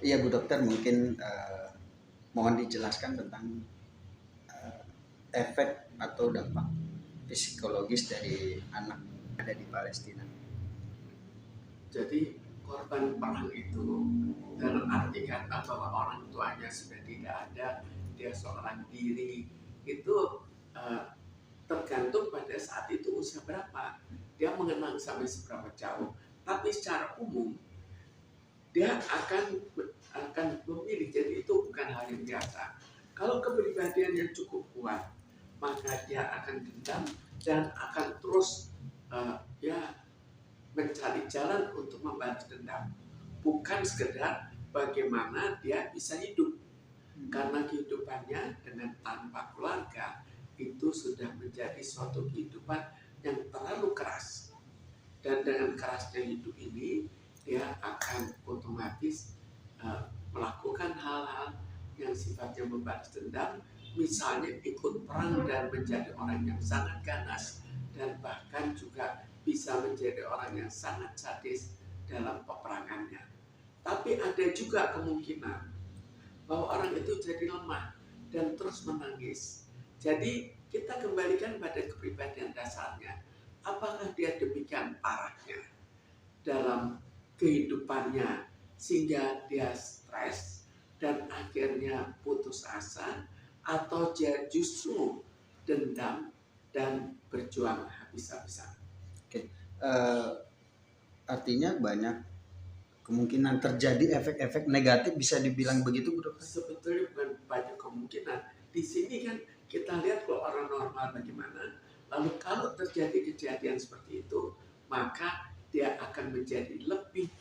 Iya Bu Dokter, mungkin mohon dijelaskan tentang efek atau dampak psikologis dari anak ada di Palestina. Jadi korban perang itu dalam arti kata bahwa orang tuanya sudah tidak ada, dia seorang diri, itu eh, tergantung pada saat itu usia berapa, dia mengenang sampai seberapa jauh. Tapi secara umum dia akan memilih. Jadi itu bukan hal yang biasa. Kalau kepribadian yang cukup kuat, maka dia akan dendam dan akan terus ya mencari jalan untuk membalas dendam. Bukan sekedar bagaimana dia bisa hidup. Karena kehidupannya dengan tanpa keluarga itu sudah menjadi suatu kehidupan yang terlalu keras. Dan dengan kerasnya hidup ini, dia akan otomatis melakukan hal-hal yang sifatnya membalas dendam, misalnya ikut perang dan menjadi orang yang sangat ganas, dan bahkan juga bisa menjadi orang yang sangat sadis dalam peperangannya. Tapi ada juga kemungkinan bahwa orang itu jadi lemah dan terus menangis. Jadi kita kembalikan pada kepribadian dasarnya. Apakah dia demikian parahnya dalam kehidupannya sehingga dia stres dan akhirnya putus asa, atau dia justru dendam dan berjuang habis-habisan. Oke, artinya banyak kemungkinan terjadi efek-efek negatif, bisa dibilang begitu Bu Dokter? Sebetulnya bukan banyak kemungkinan. Di sini kan kita lihat kalau orang normal bagaimana. Lalu kalau terjadi kejadian seperti itu, maka dia akan menjadi lebih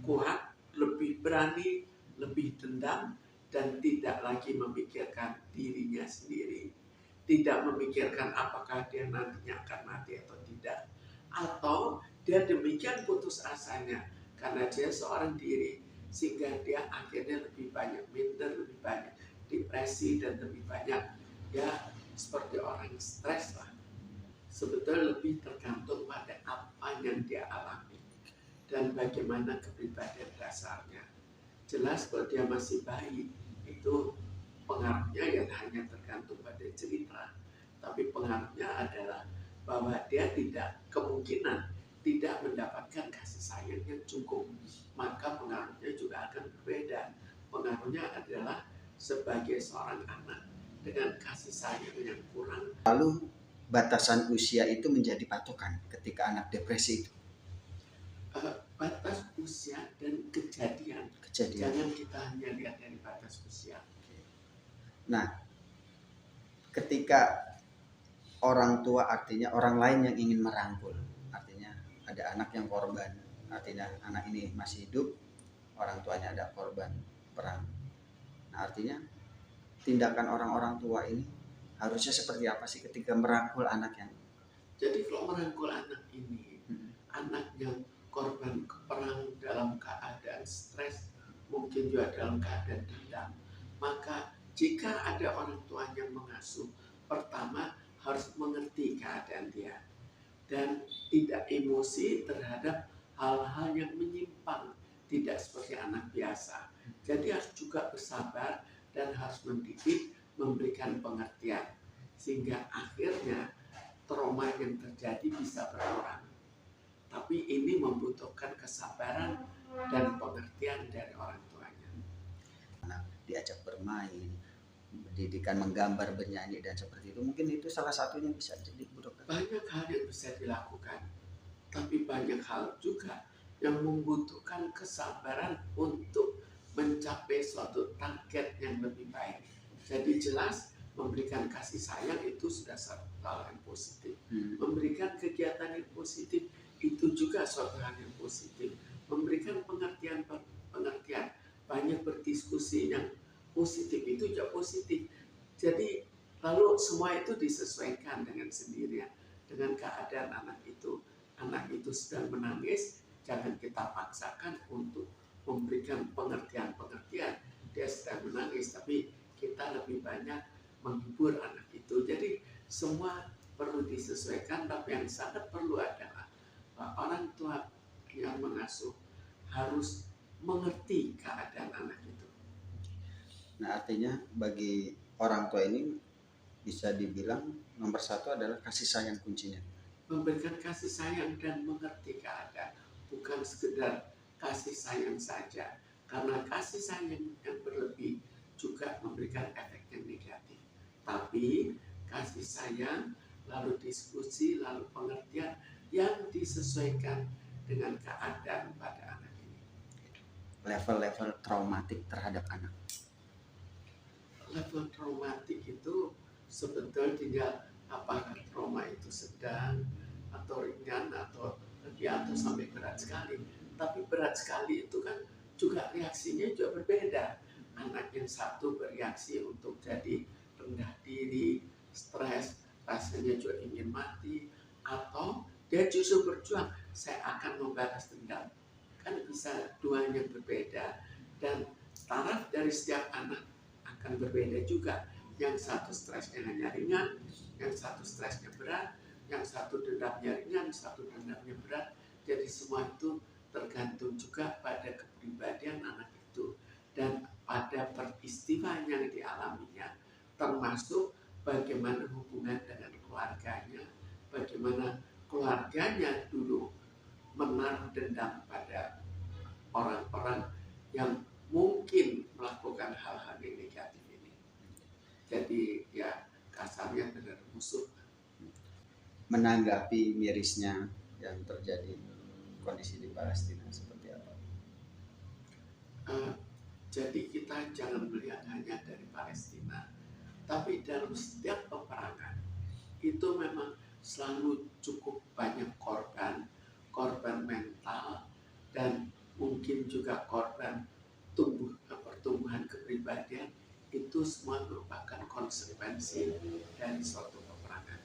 kuat, lebih berani, lebih dendam, dan tidak lagi memikirkan dirinya sendiri. Tidak memikirkan apakah dia nantinya akan mati atau tidak. Atau dia demikian putus asanya karena dia seorang diri, sehingga dia akhirnya lebih banyak minder, lebih banyak depresi, dan lebih banyak ya seperti orang stres lah. Sebetulnya lebih tergantung pada apa yang dia alami dan bagaimana kepribadian dasarnya. Jelas kalau dia masih bayi, itu pengaruhnya ya hanya tergantung pada cerita, tapi pengaruhnya adalah bahwa dia tidak, kemungkinan tidak mendapatkan kasih sayang yang cukup, maka pengaruhnya juga akan berbeda. Pengaruhnya adalah sebagai seorang anak dengan kasih sayang yang kurang. Lalu batasan usia itu menjadi patokan ketika anak depresi itu? Batas usia dan kejadian. Jangan kita hanya lihat dari batas usia. Nah, ketika orang tua, artinya orang lain yang ingin merangkul, artinya ada anak yang korban, artinya anak ini masih hidup, orang tuanya ada korban perang. Nah, artinya tindakan orang-orang tua ini harusnya seperti apa sih ketika merangkul anaknya? Jadi kalau merangkul anak ini, anak yang korban perang dalam keadaan stres, mungkin juga dalam keadaan dendam, maka jika ada orang tua yang mengasuh, pertama harus mengerti keadaan dia dan tidak emosi terhadap hal-hal yang menyimpang, tidak seperti anak biasa. Jadi harus juga bersabar dan harus mendidik, memberikan pengertian, sehingga akhirnya trauma yang terjadi bisa berkurang. Tapi ini membutuhkan kesabaran dan pengertian dari orang tuanya. Diajak bermain, pendidikan menggambar, bernyanyi, dan seperti itu. Mungkin itu salah satunya bisa jadi Bu Dokter. Banyak hal yang bisa dilakukan, tapi banyak hal juga yang membutuhkan kesabaran untuk mencapai suatu target yang lebih baik. Jadi jelas memberikan kasih sayang itu sudah satu hal yang positif. Memberikan kegiatan yang positif itu juga suatu hal yang positif. Memberikan pengertian, banyak berdiskusi yang positif itu juga positif. Jadi lalu semua itu disesuaikan dengan sendirinya, dengan keadaan anak itu. Anak itu sedang menangis, jangan kita paksakan untuk memberikan pengertian. Dia sedang menangis, tapi kita lebih banyak menghibur anak itu. Jadi semua perlu disesuaikan, tapi yang sangat perlu adalah orang tua yang mengasuh harus mengerti keadaan anak itu. Nah, artinya bagi orang tua ini bisa dibilang nomor satu adalah kasih sayang kuncinya. Memberikan kasih sayang dan mengerti keadaan, bukan sekedar kasih sayang saja. Karena kasih sayang yang berlebih juga memberikan efek yang negatif. Tapi kasih sayang, lalu diskusi, lalu pengertian yang disesuaikan dengan keadaan pada anak ini. Level-level traumatik terhadap anak. Level traumatik itu sebetulnya tinggal apakah trauma itu sedang atau ringan atau sampai berat sekali. Tapi berat sekali itu kan juga reaksinya juga berbeda. Anak yang satu bereaksi untuk jadi rendah diri, stres, rasanya juga ingin mati, atau dia justru berjuang, saya akan membalas dendam. Kan bisa dua yang berbeda, dan taraf dari setiap anak akan berbeda juga. Yang satu stresnya hanya ringan, yang satu stresnya berat, yang satu dendamnya ringan, satu dendamnya berat. Jadi semua itu tergantung juga pada kepribadian anak itu dan pada peristiwa yang dialaminya, termasuk bagaimana hubungan dengan keluarganya, bagaimana keluarganya dulu menaruh dendam pada orang-orang yang mungkin melakukan hal-hal yang negatif ini. Jadi ya kasarnya benar musuh. Menanggapi mirisnya yang terjadi kondisi di Palestina seperti apa? Jadi kita jangan melihat hanya dari Palestina, tapi dalam setiap peperangan itu memang selalu cukup banyak korban, korban mental, dan mungkin juga korban pertumbuhan kepribadian. Itu semua merupakan konsekuensi dari suatu peperangan.